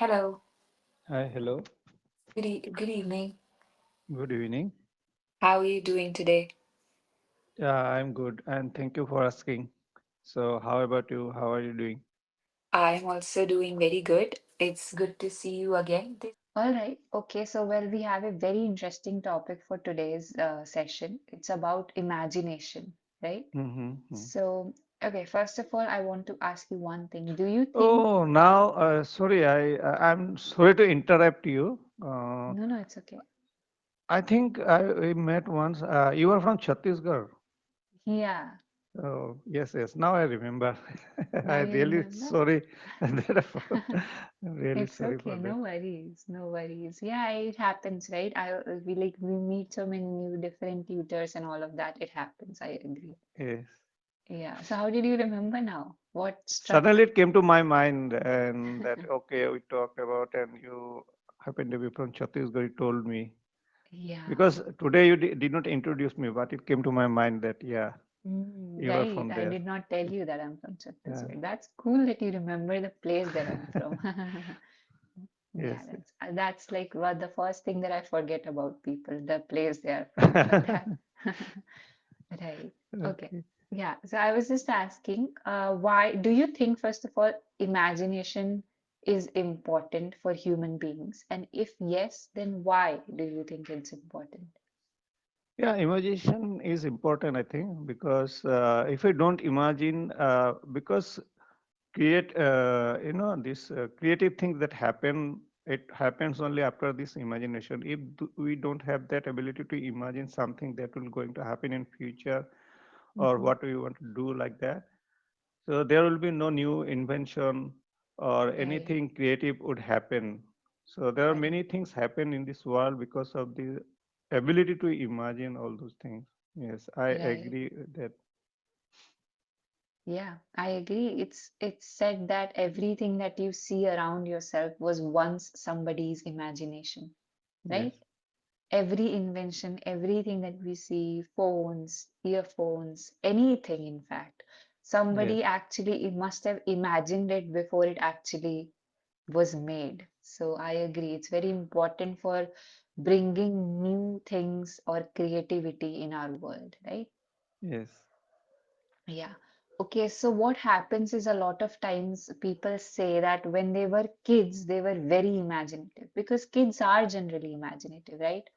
Hello, Hi, hello. good evening. Good evening. How are you doing today? Yeah, I'm good, and thank you for asking. So, how about you? How are you doing? I'm also doing very good. It's good to see you again. All right. Okay. So, well, we have a very interesting topic for today's session. It's about imagination, right? Mm-hmm. So, okay, first of all, I want to ask you one thing. Do you think, Oh, now, sorry, I'm sorry to interrupt you. no, no, it's okay. I think we met once. You are from Chhattisgarh. Yeah, Oh, yes, yes. Now I remember. now I you really remember? sorry. Therefore, I'm really It's sorry for okay, that. no worries, no worries. Yeah, it happens, right? We meet so many new different tutors and all of that. It happens, I agree. Yes. Yeah. So how did you remember now? What struck? Suddenly it came to my mind, and that okay, we talked about, and you happen to be from Chhattisgarh. You told me. Yeah. Because today you did not introduce me, but it came to my mind that, yeah, you are Right. from I there. did not tell you that I'm from Yeah. Chhattisgarh. That's cool that you remember the place that I'm from. Yeah, Yes. that's like what the first thing that I forget about people, the place they are from. But Yes. that right. Okay. Okay. Yeah. So I was just asking, why do you think, first of all, imagination is important for human beings? And if yes, then why do you think it's important? Yeah, imagination is important, I think, because if I don't imagine, because this creative things that happen, it happens only after this imagination. If we don't have that ability to imagine something that will going to happen in future, or Mm-hmm. what we want to do like that, so there will be no new invention or Right. anything creative would happen. So there are Right. many things happen in this world because of the ability to imagine all those things. Yes, I Right. agree that. Yeah, I agree. It's said that everything that you see around yourself was once somebody's imagination, Yes, right? Every invention, everything that we see, phones, earphones, anything, in fact, yes, somebody actually it must have imagined it before it actually was made. So I agree. It's very important for bringing new things or creativity in our world, right? yes, Yeah. Okay, so what happens is a lot of times people say that when they were kids, they were very imaginative because kids are generally imaginative, right?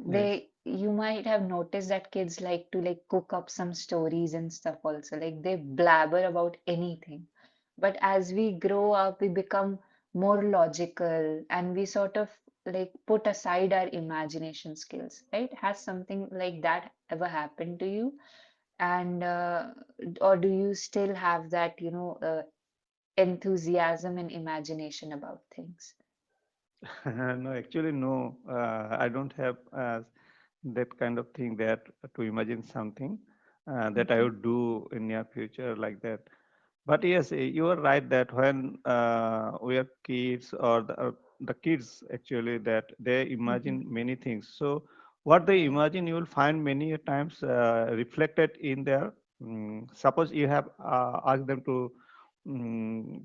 yes, You might have noticed that kids like to like cook up some stories and stuff also, like they blabber about anything. But as we grow up, we become more logical and we sort of like put aside our imagination skills, right? Has something like that ever happened to you? And or do you still have that, enthusiasm and imagination about things? no, actually, no. I don't have that kind of thing that to imagine something that I Hmm. would do in near future like that. But yes, you are right that when we are kids or the kids actually that they Hmm. imagine many things. So what they Right. imagine, you will find many a times reflected in their. Suppose you have asked them to mm,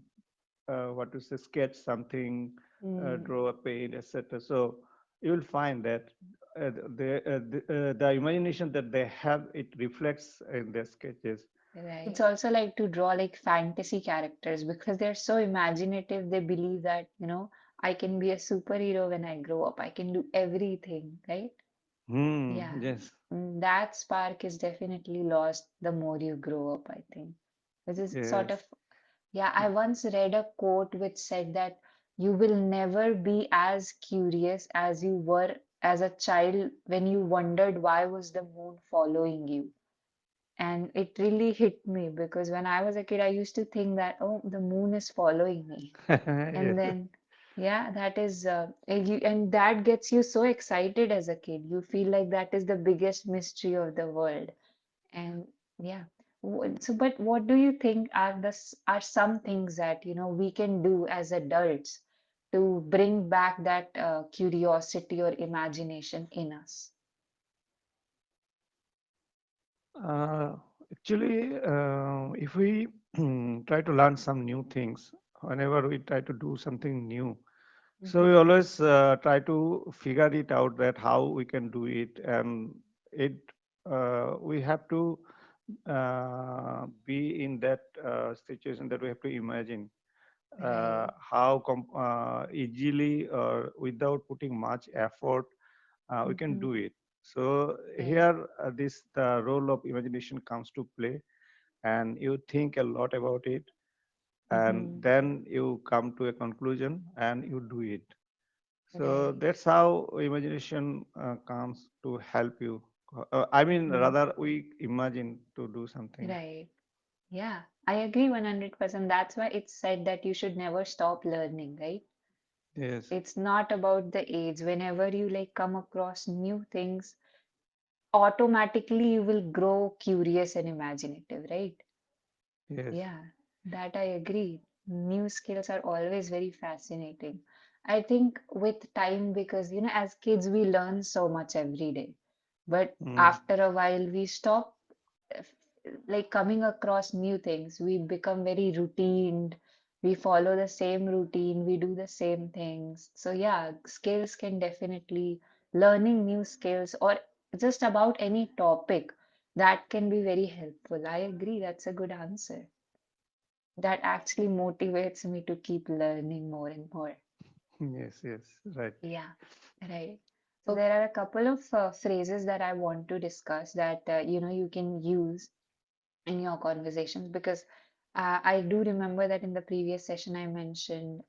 what to say, sketch something, Mm, draw a paint, etc. So you will find that the imagination that they have, it reflects in their sketches. right. It's also like to draw like fantasy characters because they're so imaginative. They believe that, I can be a superhero when I grow up. I can do everything, right? Yeah. Yes, That spark is definitely lost the more you grow up, I think. This is sort yes. of. Yeah, I once read a quote which said that you will never be as curious as you were as a child when you wondered why was the moon following you. And it really hit me because when I was a kid, I used to think that, oh, the moon is following me. And Yes, then, yeah, that is, and that gets you so excited as a kid. You feel like that is the biggest mystery of the world. And yeah. So, but what do you think are are some things that, we can do as adults to bring back that curiosity or imagination in us? uh, actually, if we try to learn some new things, whenever we try to do something new, So we Mm-hmm. always try to figure it out that how we can do it, and it we have to be in that situation that we have to imagine Right. how easily or without putting much effort we can Mm-hmm. do it. So Right. here, this the role of imagination comes to play, and you think a lot about it, and Mm-hmm. then you come to a conclusion and you do it. So Right. that's how imagination comes to help you. I mean, Mm-hmm. rather we imagine to do something. Right. Yeah, I agree 100%. That's why it's said that you should never stop learning, right? Yes, It's not about the age. Whenever you like come across new things, automatically you will grow curious and imaginative, right? yes, Yeah, that I agree. New skills are always very fascinating. I think with time, because as kids, we learn so much every day. But mm, after a while, we stop f- like coming across new things. We become very routined. We follow the same routine. We do the same things. So, yeah, skills can definitely, learning new skills or just about any topic, that can be very helpful. I agree. That's a good answer. That actually motivates me to keep learning more and more. yes, yes, right. Yeah, right. So there are a couple of phrases that I want to discuss that you can use in your conversations, because I do remember that in the previous session I mentioned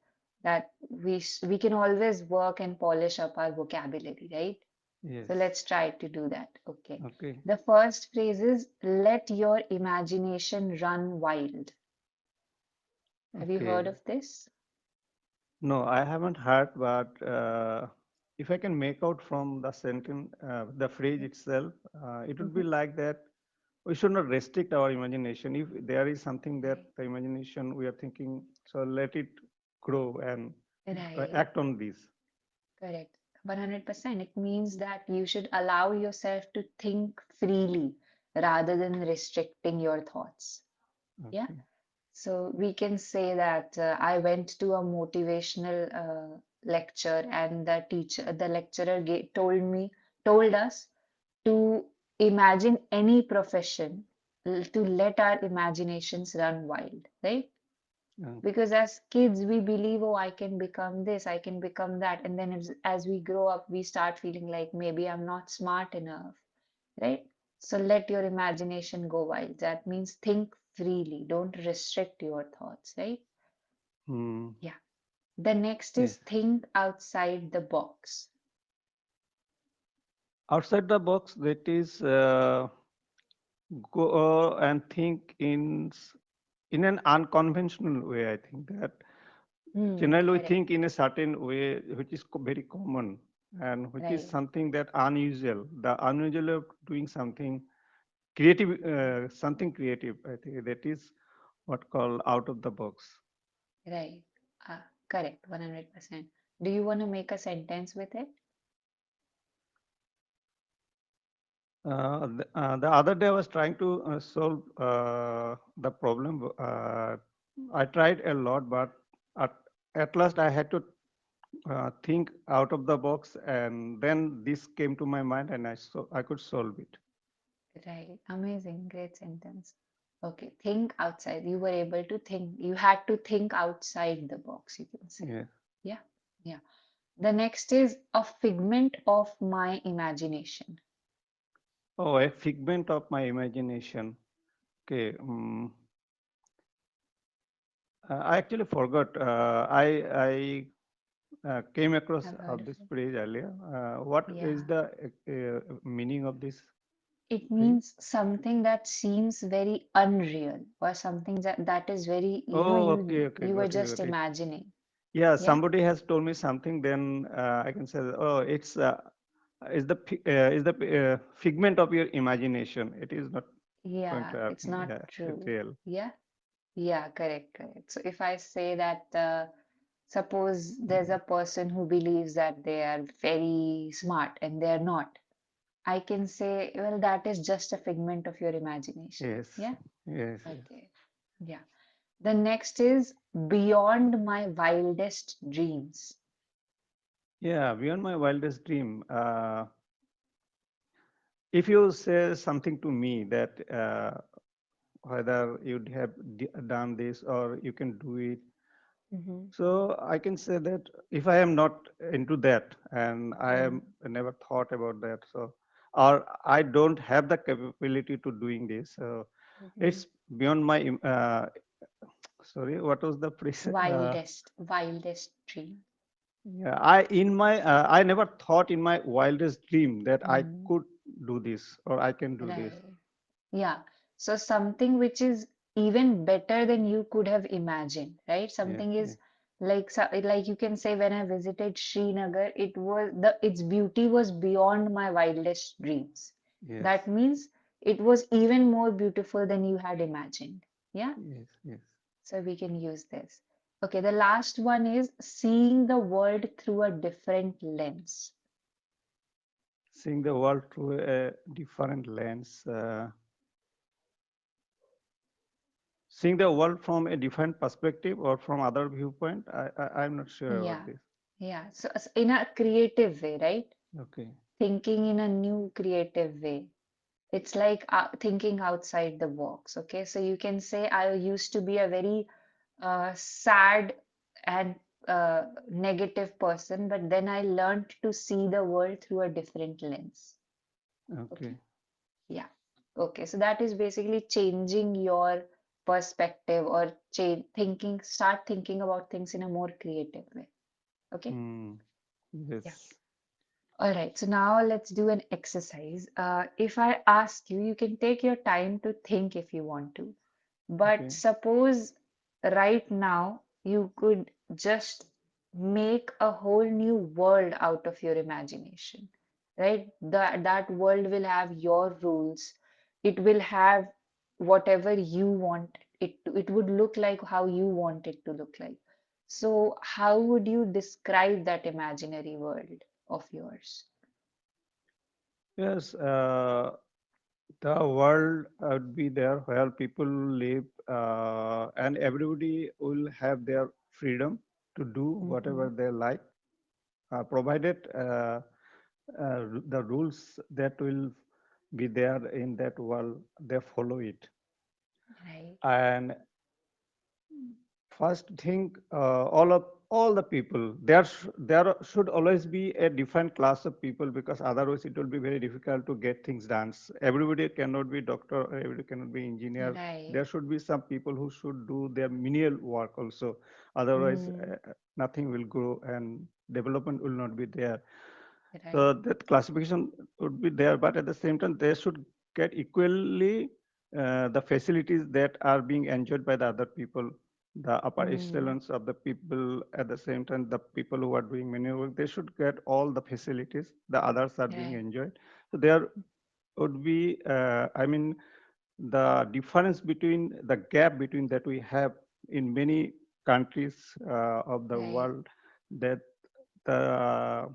that we can always work and polish up our vocabulary, right? Yes. So let's try to do that. Okay. Okay. The first phrase is let your imagination run wild. Have you heard Okay. of this? No, I haven't heard, but if I can make out from the sentence, the phrase itself, it would be Mhm. like that we should not restrict our imagination. If there is something that Right. the imagination we are thinking, so let it grow and Right. act on this. Correct. 100%. It means that you should allow yourself to think freely rather than restricting your thoughts. Yeah. Okay. So we can say that I went to a motivational lecture, and the lecturer told us to imagine any profession, to let our imaginations run wild, right? Uh, Because as kids, we believe, oh, I can become this, I can become that. And then as we grow up, we start feeling like maybe I'm not smart enough, right? So let your imagination go wild. That means think freely, don't restrict your thoughts, right? hmm. Yeah. The next Yes. is think outside the box. Outside the box, that is go and think in an unconventional way. I think that generally we Correct. think in a certain way which is very common and which is Right. something that unusual. The unusual of doing creative, something creative. I think that is what called out of the box. Right. Correct. 100%. Do you want to make a sentence with it? The other day I was trying to solve the problem. I tried a lot, but at, at last I had to think out of the box, and then this came to my mind, and I could solve it. Right. Amazing. Great sentence. Okay. Think outside. You were able to think. You had to think outside the box, you can say. Yeah. Yeah. Yeah. The next is a figment of my imagination. Oh, a figment of my imagination. Okay. I actually forgot. I came across I've heard of this it. phrase earlier. What is Yeah. the meaning of this It phrase? means something that seems very unreal, or something that is very, Oh, you okay, okay, you were got it, just got it. imagining. Yeah, Yeah. somebody has told me something, then I can say, oh, is the figment of your imagination. It is not going Yeah. to It's happen. not Yeah, it's true. real. Yeah. Yeah. Correct. Correct. So if I say that, suppose there's a person who believes that they are very smart and they're not, I can say, well, that is just a figment of your imagination. Yes, Yeah. yes, yes. Okay. Yeah. The next is beyond my wildest dreams. Yeah, beyond my wildest dream. If you say something to me that whether you'd have done this or you can do it, Mm-hmm. so I can say that if I am not into that and I am Mm-hmm. never thought about that, so or I don't have the capability to doing this, so Mm-hmm. it's beyond my sorry, what was the phrase? Wildest dream. Yeah, I never thought in my wildest dream that I Mm. could do this or I can do this. Right. Yeah. So something which is even better than you could have imagined, right? Yeah, Something yeah, is like like you can say when I visited Srinagar, it was its beauty was beyond my wildest dreams. yes, That means it was even more beautiful than you had imagined. Yeah. yes, yes. So we can use this. Okay, the last one is seeing the world through a different lens. Seeing the world through a different lens, seeing the world from a different perspective or from other viewpoint. I'm not sure about Yeah. this. Yeah. So in a creative way, right? Okay, Thinking in a new creative way. It's like thinking outside the box. Okay, so you can say I used to be a very sad and negative person, but then I learned to see the world through a different lens. Okay, okay. yeah. Okay, so that is basically changing your perspective or change thinking, start thinking about things in a more creative way. Okay. Hmm. Yeah. Yes. All right, so now let's do an exercise. If I ask you, you can take your time to think if you want to. But Okay. suppose right now you could just make a whole new world out of your imagination, right? That world will have your rules. It will have whatever you want it to. It would look like how you want it to look like. So, how would you describe that imaginary world of yours? Yes. The world would be there where people live, and everybody will have their freedom to do Mm-hmm. whatever they like, provided the rules that will be there in that world, they follow it. Right. And first thing, all the people there should always be a different class of people, because otherwise it will be very difficult to get things done. Everybody cannot be doctor, everybody cannot be engineer. Right. There should be some people who should do their menial work also. Otherwise, Mm, nothing will grow and development will not be there. So right. that classification would be there, but at the same time, they should get equally the facilities that are being enjoyed by the other people, the upper Mm, echelons of the people. At the same time, the people who are doing manual work, they should get all the facilities the others are being right. enjoyed. So there would be, I mean, the difference between the gap between that we have in many countries of the Right. world, that the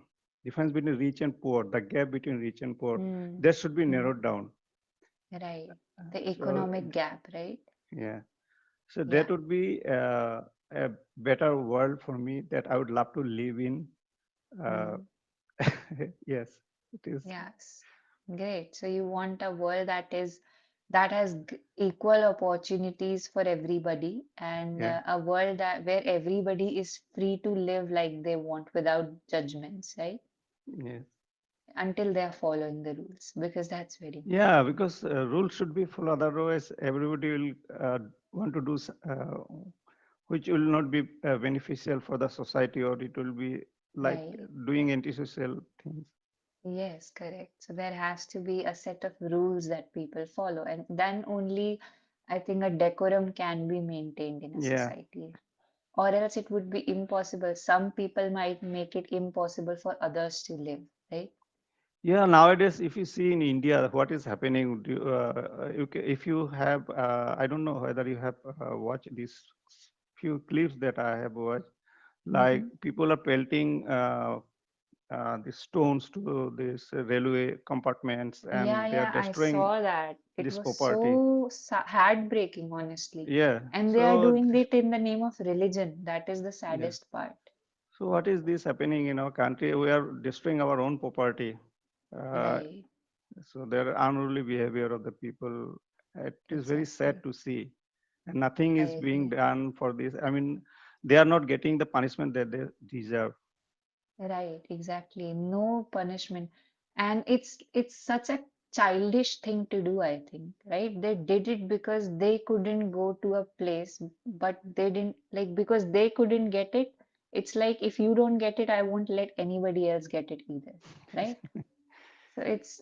difference between rich and poor, the gap between rich and poor, Mm, that should be mm, narrowed down. right. The So economic gap, right? yeah, so that Yeah. would be a better world for me that I would love to live in. Uh, Mm, yes, it is. yes. Great. So you want a world that has equal opportunities for everybody and Yeah, a world that where everybody is free to live like they want without judgments, right? yes. Until they are following the rules, because that's very Yeah, important. because rules should be followed. Otherwise, everybody will want to do which will not be beneficial for the society, or it will be like Right. doing antisocial things. Yes, correct. So there has to be a set of rules that people follow, and then only I think a decorum can be maintained in a Yeah. society. Or else it would be impossible. Some people might make it impossible for others to live, right? Yeah, nowadays, if you see in India, what is happening, if you have, I don't know whether you have watched these few clips that I have watched, like Hmm. people are pelting the stones to these railway compartments, Yeah, and they are yeah, I destroying saw that. It this was property. so heartbreaking, honestly. Yeah, And they are so doing it in the name of religion. That is the yeah, saddest part. So what is this happening in our country? We are destroying our own property. Uh, Right. so there are unruly behavior of the people. It is very sad Exactly. to see, and nothing I is being agree. done for this. I mean, they are not getting the punishment that they deserve. Right, exactly. No punishment. And it's such a childish thing to do, I think, right? They did it because they couldn't go to a place, but they didn't like because they couldn't get it. It's like if you don't get it, I won't let anybody else get it either, right? So it's,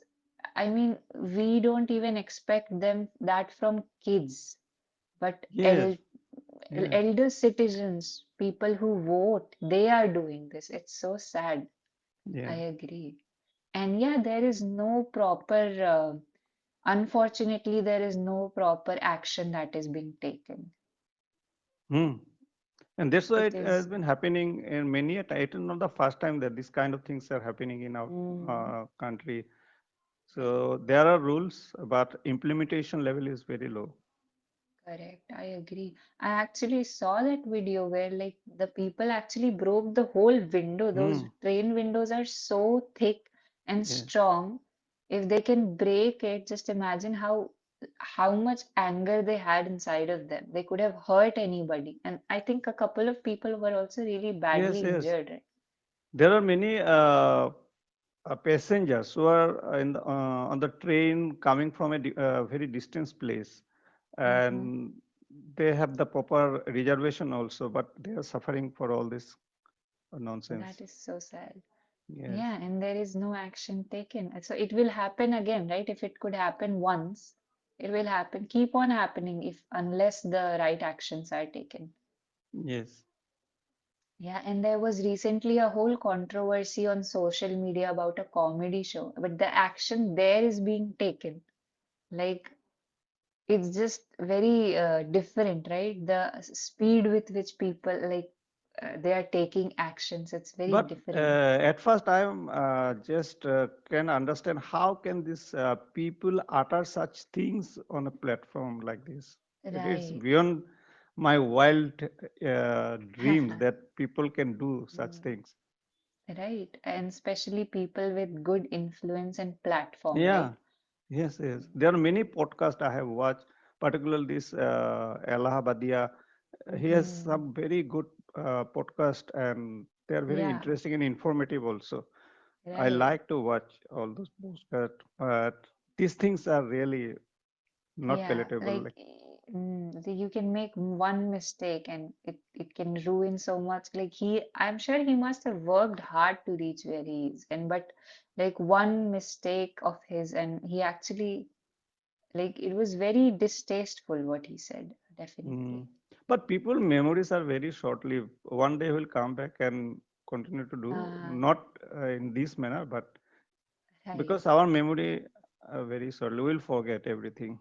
I mean, we don't even expect them that from kids, but Yes, yes, elder citizens, people who vote, they are doing this. It's so sad. yeah. I agree. And yeah, there is no proper, unfortunately, there is no proper action that is being taken. Hmm. And that's why It it has is, been happening in many a time. It is not the first time that this kind of things are happening in our mm, country. So there are rules, but implementation level is very low. correct. I agree. I actually saw that video where like the people actually broke the whole window. Those Hmm. train windows are so thick and Yeah. strong. If they can break it, just imagine how much anger they had inside of them. They could have hurt anybody. And I think a couple of people were also really Yes, badly yes. injured, right? There are many passengers who are on the train coming from a very distant place, Hmm. and they have the proper reservation also, but they are suffering for all this nonsense. That is so sad. Yes, Yeah, and there is no action taken. So it will happen again, right? If it could happen once, it will happen, keep on happening if unless the right actions are taken. yes. Yeah, and there was recently a whole controversy on social media about a comedy show, but the action there is being taken. Like it's just very different, right? The speed with which people like they are taking actions, it's very But different. at first, I am just can understand how can these people utter such things on a platform like this. It's Right. beyond my wild dreams that people can do such Mm, things. right. And especially people with good influence and platform, Yeah, right? yes, yes. There are many podcasts I have watched, particularly this Allahabadia. He has Mm-hmm. some very good podcast, and they are very Yeah, interesting and informative also. I right. like to watch all those podcasts, but these things are really not Yeah, palatable. like Like, you can make one mistake and it can ruin so much. Like I'm sure he must have worked hard to reach where he is. And but like one mistake of his and he actually like it was very distasteful what he said, mm. definitely. But people memories are very short-lived. One day will come back and continue to do Uh, not in this manner, but right. because our memory are very short, we will forget everything.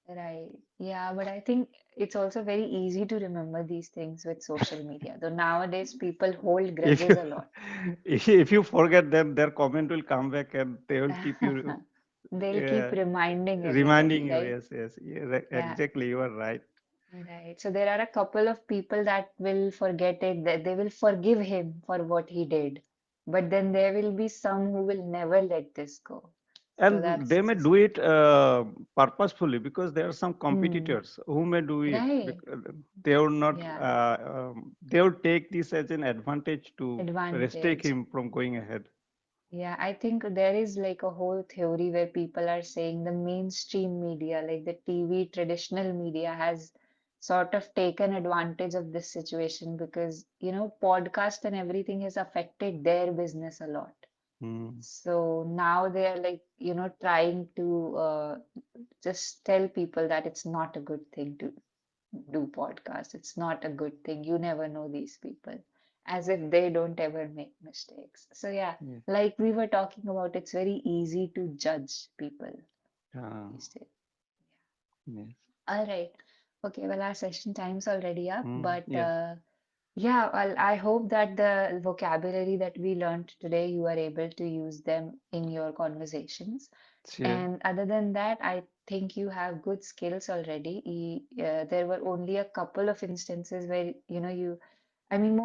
Right. Yeah, but I think it's also very easy to remember these things with social media. Though nowadays people hold If grudges you a lot. if you forget them, their comment will come back and they will keep you They'll keep reminding reminding everybody, you. right? Yes, yes, Yeah, exactly. You are right. right. So there are a couple of people that will forget it, that they will forgive him for what he did. But then there will be some who will never let this go. So And that's they may just, do it purposefully because there are some mm, competitors who may do it right. because they would not Yeah, they would take this as an advantage to restrict advantage. him from going ahead. Yeah, I think there is like a whole theory where people are saying the mainstream media, like the TV traditional media, has sort of taken advantage of this situation because, podcast and everything has affected their business a lot. Hmm. So now they are like, trying to just tell people that it's not a good thing to do podcasts. It's not a good thing. You never know these people, as if they don't ever make mistakes. So, yeah, Yeah. like we were talking about, it's very easy to judge people Uh, these days. yes. All right. Okay, well, our session time's already up, Hmm. but Yes. yeah, well, I hope that the vocabulary that we learned today, you are able to use them in your conversations. Sure. And other than that, I think you have good skills already. There were only a couple of instances where, I mean,